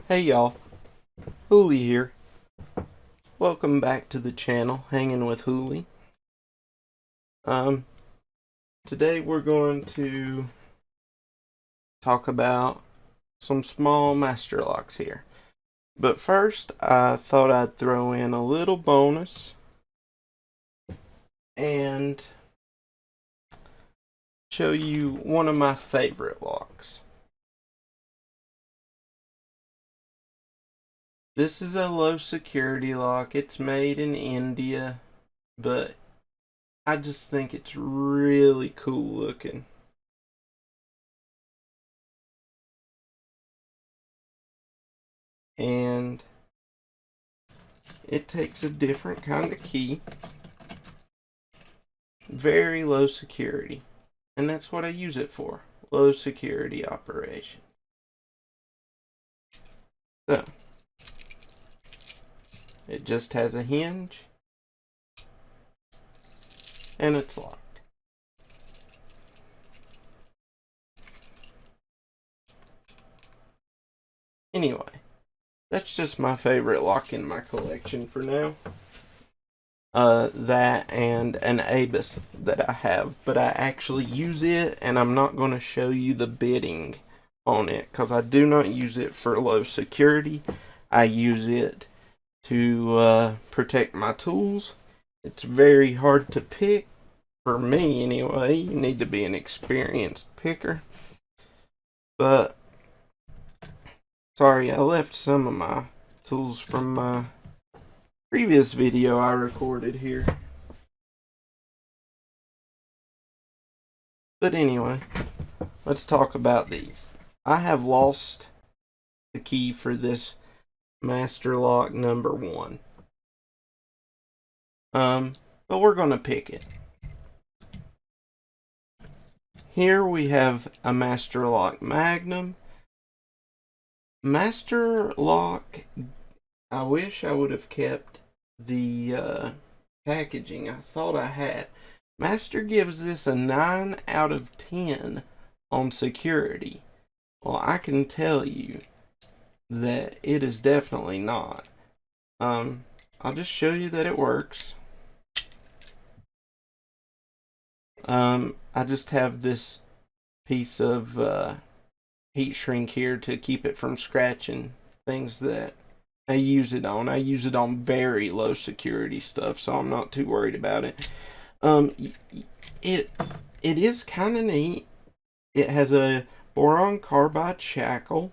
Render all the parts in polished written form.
Hey y'all, Hooli here. Welcome back to the channel, Hanging with Hooli. Um, Today we're going to talk about some small master locks here. But first, I thought I'd throw in a little bonus and show you one of my favorite locks. This is a low security lock. It's made in India, but I just think it's really cool looking. And it takes a different kind of key. Very low security. And that's what I use it for. Low security operation. So, it just has a hinge. And it's locked. Anyway, that's just my favorite lock in my collection for now. That and an Abus that I have, but I actually use it, and I'm not going to show you the bitting on it because I do not use it for low security. I use it to protect my tools. It's very hard to pick, for me anyway. You need to be an experienced picker. But sorry, I left some of my tools from my previous video I recorded here. But anyway, let's talk about these. I have lost the key for this master lock number 1. But we're going to pick it. Here we have a master lock Magnum. Master lock, I wish I would have kept the packaging. I thought I had. Master gives this a 9 out of 10 on security. Well, I can tell you that it is definitely not. I'll just show you that it works. I just have this piece of heat shrink here to keep it from scratching things that I use it on. I use it on very low security stuff, so I'm not too worried about it. It is kind of neat. It has a boron carbide shackle.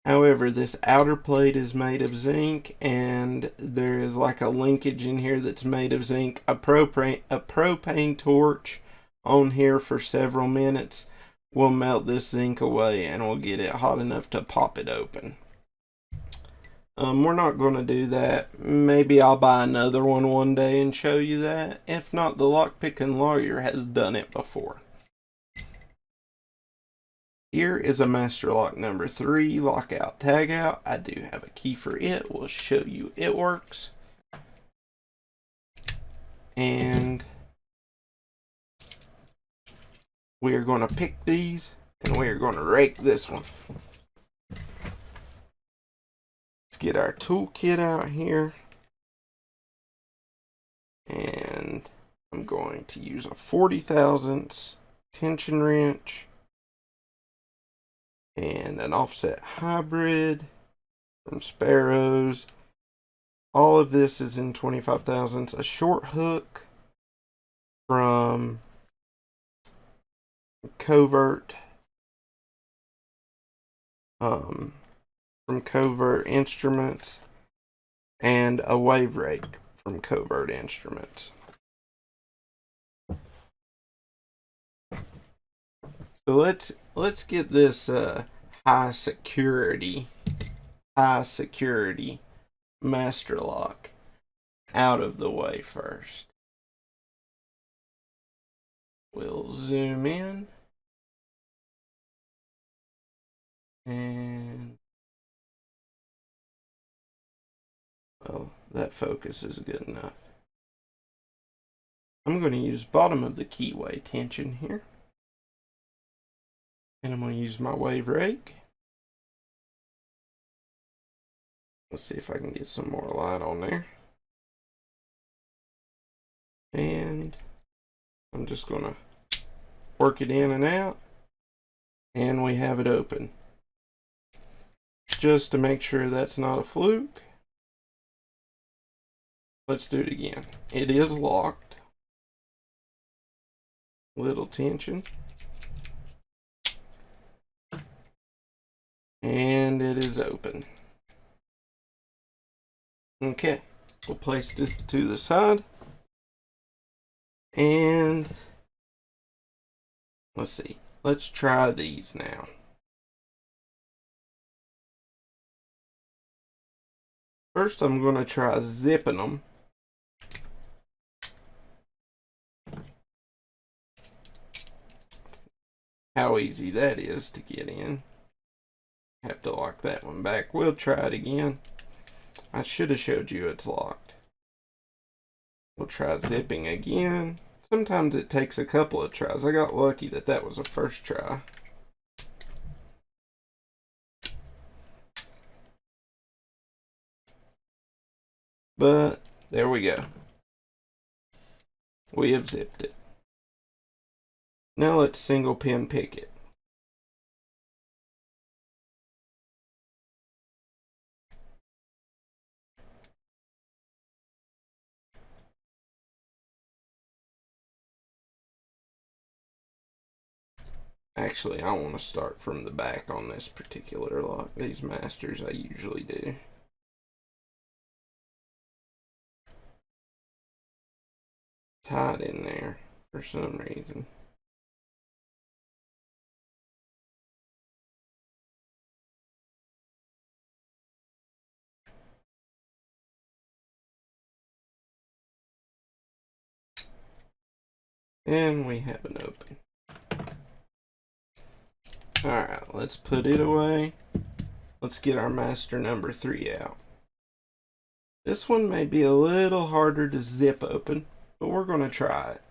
However, this outer plate is made of zinc, and there is like a linkage in here that's made of zinc. A propane torch on here for several minutes will melt this zinc away, and we'll get it hot enough to pop it open. We're not going to do that. Maybe I'll buy another one day and show you that. If not, the Lockpicking Lawyer has done it before. Here is a master lock number 3, lockout tagout. I do have a key for it. We'll show you it works. And we are going to pick these, and we are going to rake this one. Let's get our toolkit out here. And I'm going to use a 40 thousandths tension wrench and an offset hybrid from Sparrows. All of this is in 25 thousandths. A short hook from Covert, from Covert Instruments, and a wave rake from Covert Instruments. So let's get this high security master lock out of the way first. We'll zoom in, and well, that focus is good enough. I'm going to use bottom of the keyway tension here. And I'm going to use my wave rake. Let's see if I can get some more light on there. And I'm just gonna work it in and out, and we have it open. Just to make sure that's not a fluke, let's do it again. It is locked. Little tension. And it is open. Okay, we'll place this to the side. And let's see. Let's try these now. First, I'm going to try zipping them. How easy that is to get in. Have to lock that one back. We'll try it again. I should have showed you it's locked. We'll try zipping again. Sometimes it takes a couple of tries. I got lucky that that was a first try. But there we go. We have zipped it. Now let's single pin pick it. Actually, I want to start from the back on this particular lock. These masters I usually do. Tied in there for some reason. And we have an open. Alright, let's put it away. Let's get our master number 3 out. This one may be a little harder to zip open, but we're going to try it.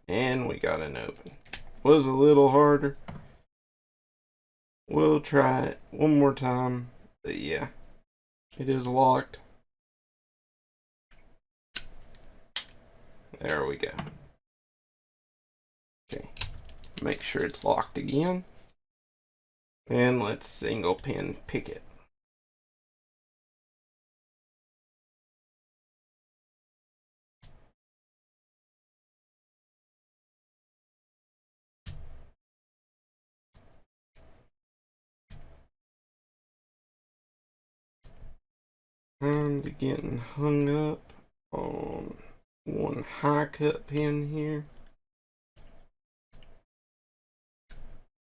And we got an open. Was a little harder. We'll try it one more time. But yeah, it is locked. There we go. Okay, make sure it's locked again. And let's single pin pick it. And getting hung up on one high cut pin here.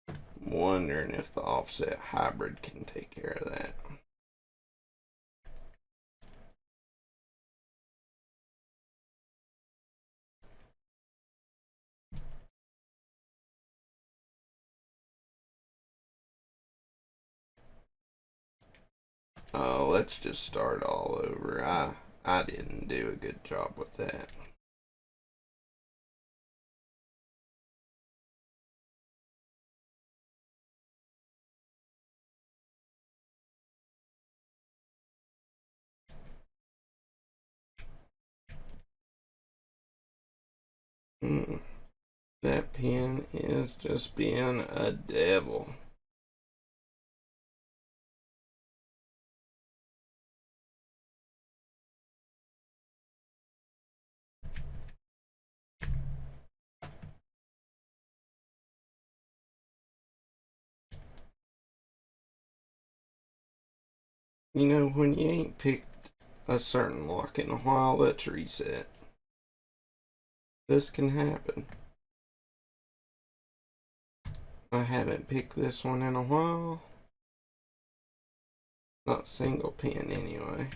I'm wondering if the offset hybrid can take care of that. Let's just start all over. I didn't do a good job with that. That pin is just being a devil. You know, when you ain't picked a certain lock in a while, let's reset. This can happen. I haven't picked this one in a while. Not single pin anyway.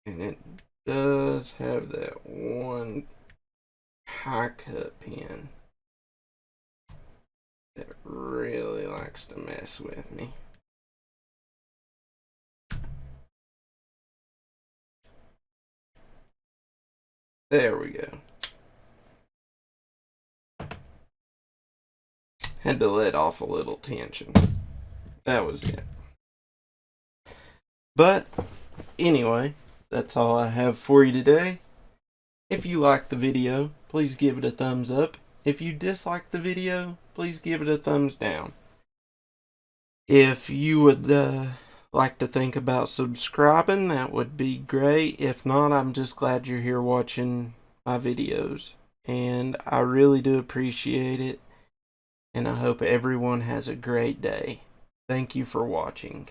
And it does have that one high cut pin that really likes to mess with me. There we go. Had to let off a little tension. That was it. But anyway, that's all I have for you today. If you liked the video, please give it a thumbs up. If you disliked the video, please give it a thumbs down. If you would like to think about subscribing, that would be great. If not, I'm just glad you're here watching my videos. And I really do appreciate it. And I hope everyone has a great day. Thank you for watching.